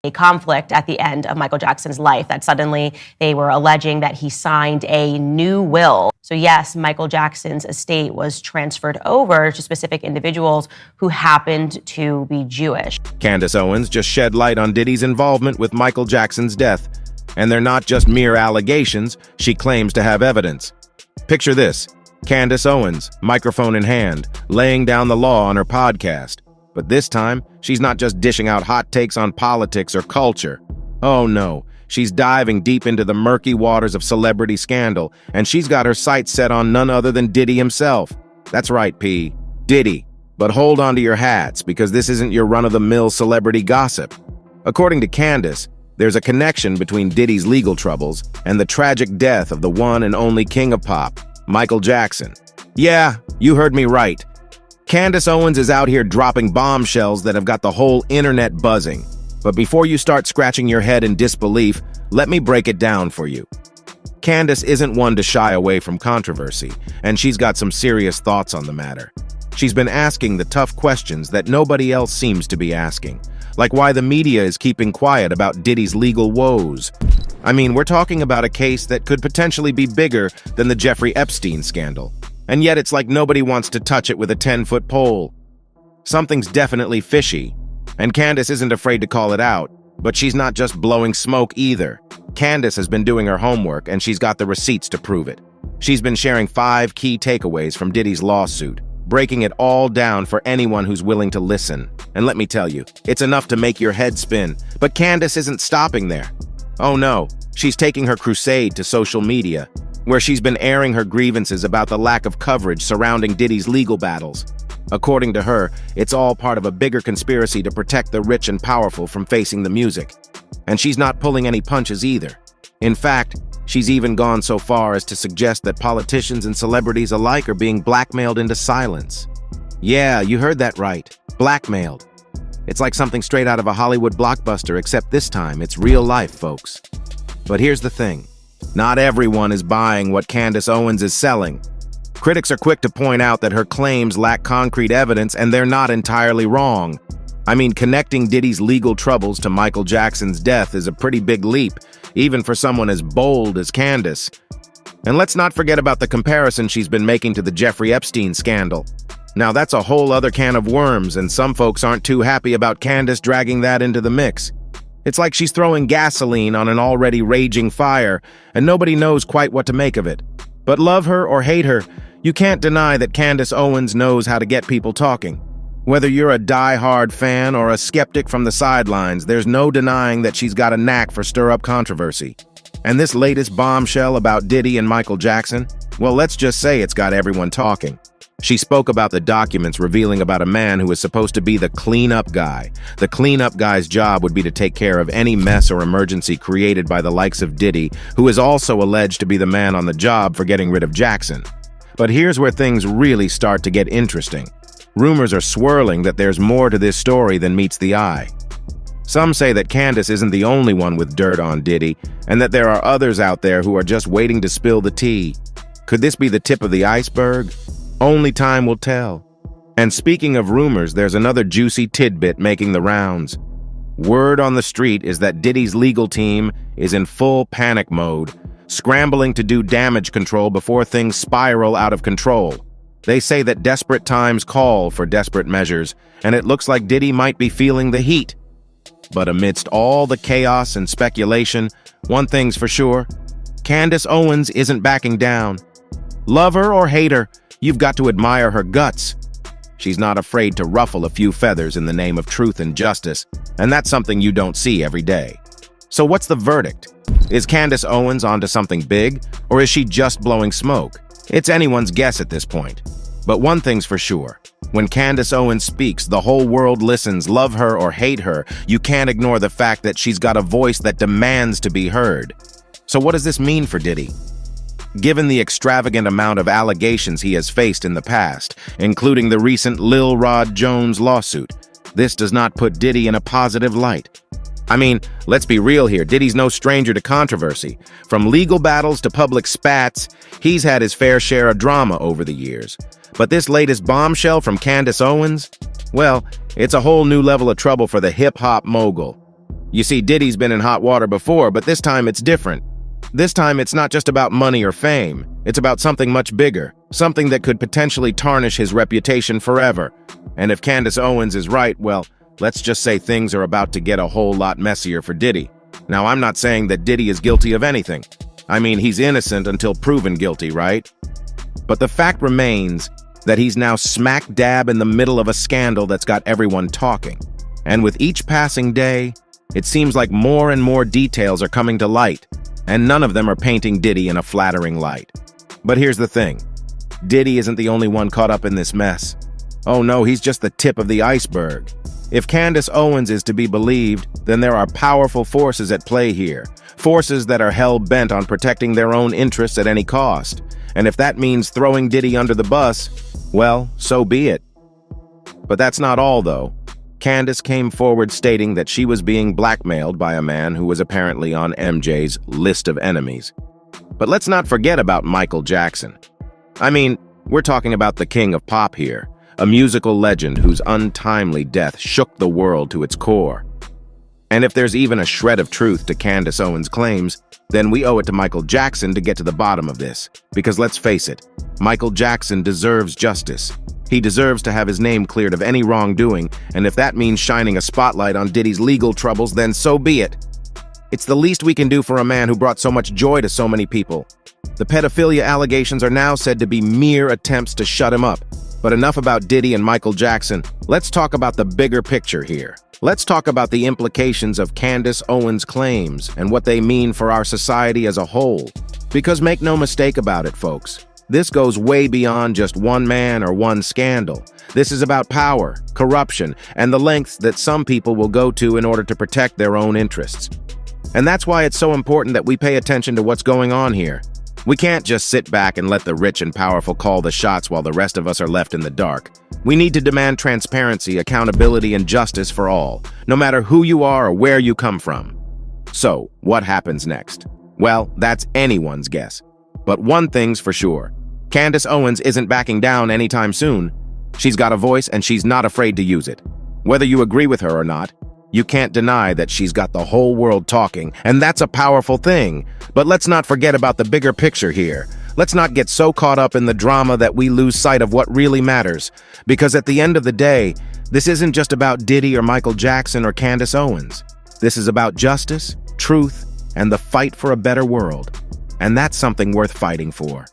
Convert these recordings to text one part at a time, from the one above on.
a conflict at the end of Michael Jackson's life, that suddenly they were alleging that he signed a new will. So yes, Michael Jackson's estate was transferred over to specific individuals who happened to be Jewish. Candace Owens just shed light on Diddy's involvement with Michael Jackson's death. And they're not just mere allegations, she claims to have evidence. Picture this, Candace Owens, microphone in hand, laying down the law on her podcast. But this time, she's not just dishing out hot takes on politics or culture. Oh no, she's diving deep into the murky waters of celebrity scandal, and she's got her sights set on none other than Diddy himself. That's right, P. Diddy. But hold on to your hats, because this isn't your run-of-the-mill celebrity gossip. According to Candace, there's a connection between Diddy's legal troubles and the tragic death of the one and only king of pop, Michael Jackson. Yeah, you heard me right. Candace Owens is out here dropping bombshells that have got the whole internet buzzing. But before you start scratching your head in disbelief, let me break it down for you. Candace isn't one to shy away from controversy, and she's got some serious thoughts on the matter. She's been asking the tough questions that nobody else seems to be asking, like why the media is keeping quiet about Diddy's legal woes. I mean, we're talking about a case that could potentially be bigger than the Jeffrey Epstein scandal. And yet it's like nobody wants to touch it with a 10-foot pole. Something's definitely fishy, and Candace isn't afraid to call it out, but she's not just blowing smoke either. Candace has been doing her homework, and she's got the receipts to prove it. She's been sharing 5 key takeaways from Diddy's lawsuit, breaking it all down for anyone who's willing to listen. And let me tell you, it's enough to make your head spin. But Candace isn't stopping there. Oh no, she's taking her crusade to social media, where she's been airing her grievances about the lack of coverage surrounding Diddy's legal battles. According to her, it's all part of a bigger conspiracy to protect the rich and powerful from facing the music. And she's not pulling any punches either. In fact, she's even gone so far as to suggest that politicians and celebrities alike are being blackmailed into silence. Yeah, you heard that right. Blackmailed. It's like something straight out of a Hollywood blockbuster, except this time it's real life, folks. But here's the thing. Not everyone is buying what Candace Owens is selling. Critics are quick to point out that her claims lack concrete evidence, and they're not entirely wrong. I mean, connecting Diddy's legal troubles to Michael Jackson's death is a pretty big leap, even for someone as bold as Candace. And let's not forget about the comparison she's been making to the Jeffrey Epstein scandal. Now that's a whole other can of worms, and some folks aren't too happy about Candace dragging that into the mix. It's like she's throwing gasoline on an already raging fire, and nobody knows quite what to make of it. But love her or hate her, you can't deny that Candace Owens knows how to get people talking. Whether you're a die-hard fan or a skeptic from the sidelines, there's no denying that she's got a knack for stir-up controversy. And this latest bombshell about Diddy and Michael Jackson, well, let's just say it's got everyone talking. She spoke about the documents revealing about a man who was supposed to be the cleanup guy. The cleanup guy's job would be to take care of any mess or emergency created by the likes of Diddy, who is also alleged to be the man on the job for getting rid of Jackson. But here's where things really start to get interesting. Rumors are swirling that there's more to this story than meets the eye. Some say that Candace isn't the only one with dirt on Diddy, and that there are others out there who are just waiting to spill the tea. Could this be the tip of the iceberg? Only time will tell. And speaking of rumors, there's another juicy tidbit making the rounds. Word on the street is that Diddy's legal team is in full panic mode, scrambling to do damage control before things spiral out of control. They say that desperate times call for desperate measures, and it looks like Diddy might be feeling the heat. But amidst all the chaos and speculation, one thing's for sure, Candace Owens isn't backing down. Love her or hate her, you've got to admire her guts. She's not afraid to ruffle a few feathers in the name of truth and justice, and that's something you don't see every day. So what's the verdict? Is Candace Owens onto something big, or is she just blowing smoke? It's anyone's guess at this point. But one thing's for sure. When Candace Owens speaks, the whole world listens. Love her or hate her, you can't ignore the fact that she's got a voice that demands to be heard. So what does this mean for Diddy? Given the extravagant amount of allegations he has faced in the past, including the recent Lil Rod Jones lawsuit, this does not put Diddy in a positive light. I mean, let's be real here, Diddy's no stranger to controversy. From legal battles to public spats, he's had his fair share of drama over the years. But this latest bombshell from Candace Owens? Well, it's a whole new level of trouble for the hip-hop mogul. You see, Diddy's been in hot water before, but this time it's different. This time it's not just about money or fame. It's about something much bigger, something that could potentially tarnish his reputation forever. And if Candace Owens is right, well, let's just say things are about to get a whole lot messier for Diddy. Now, I'm not saying that Diddy is guilty of anything. I mean, he's innocent until proven guilty, right? But the fact remains that he's now smack dab in the middle of a scandal that's got everyone talking. And with each passing day, it seems like more and more details are coming to light, and none of them are painting Diddy in a flattering light. But here's the thing. Diddy isn't the only one caught up in this mess. Oh no, he's just the tip of the iceberg. If Candace Owens is to be believed, then there are powerful forces at play here. Forces that are hell-bent on protecting their own interests at any cost. And if that means throwing Diddy under the bus, well, so be it. But that's not all, though. Candace came forward stating that she was being blackmailed by a man who was apparently on MJ's list of enemies. But let's not forget about Michael Jackson. I mean, we're talking about the king of pop here, a musical legend whose untimely death shook the world to its core. And if there's even a shred of truth to Candace Owens' claims, then we owe it to Michael Jackson to get to the bottom of this. Because let's face it, Michael Jackson deserves justice. He deserves to have his name cleared of any wrongdoing, and if that means shining a spotlight on Diddy's legal troubles, then so be it. It's the least we can do for a man who brought so much joy to so many people. The pedophilia allegations are now said to be mere attempts to shut him up. But enough about Diddy and Michael Jackson. Let's talk about the bigger picture here. Let's talk about the implications of Candace Owens' claims and what they mean for our society as a whole. Because make no mistake about it, folks. This goes way beyond just one man or one scandal. This is about power, corruption, and the lengths that some people will go to in order to protect their own interests. And that's why it's so important that we pay attention to what's going on here. We can't just sit back and let the rich and powerful call the shots while the rest of us are left in the dark. We need to demand transparency, accountability, and justice for all, no matter who you are or where you come from. So, what happens next? Well, that's anyone's guess. But one thing's for sure. Candace Owens isn't backing down anytime soon. She's got a voice and she's not afraid to use it. Whether you agree with her or not, you can't deny that she's got the whole world talking, and that's a powerful thing. But let's not forget about the bigger picture here. Let's not get so caught up in the drama that we lose sight of what really matters. Because at the end of the day, this isn't just about Diddy or Michael Jackson or Candace Owens. This is about justice, truth, and the fight for a better world. And that's something worth fighting for.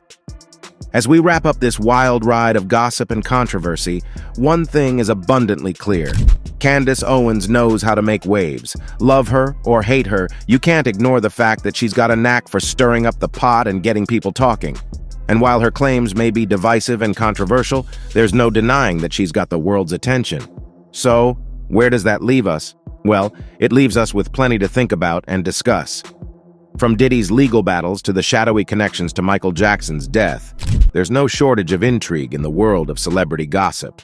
As we wrap up this wild ride of gossip and controversy, one thing is abundantly clear. Candace Owens knows how to make waves. Love her or hate her, you can't ignore the fact that she's got a knack for stirring up the pot and getting people talking. And while her claims may be divisive and controversial, there's no denying that she's got the world's attention. So, where does that leave us? Well, it leaves us with plenty to think about and discuss. From Diddy's legal battles to the shadowy connections to Michael Jackson's death, there's no shortage of intrigue in the world of celebrity gossip.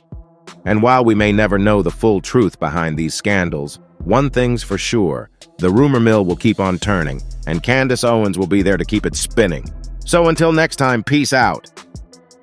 And while we may never know the full truth behind these scandals, one thing's for sure, the rumor mill will keep on turning, and Candace Owens will be there to keep it spinning. So until next time, peace out.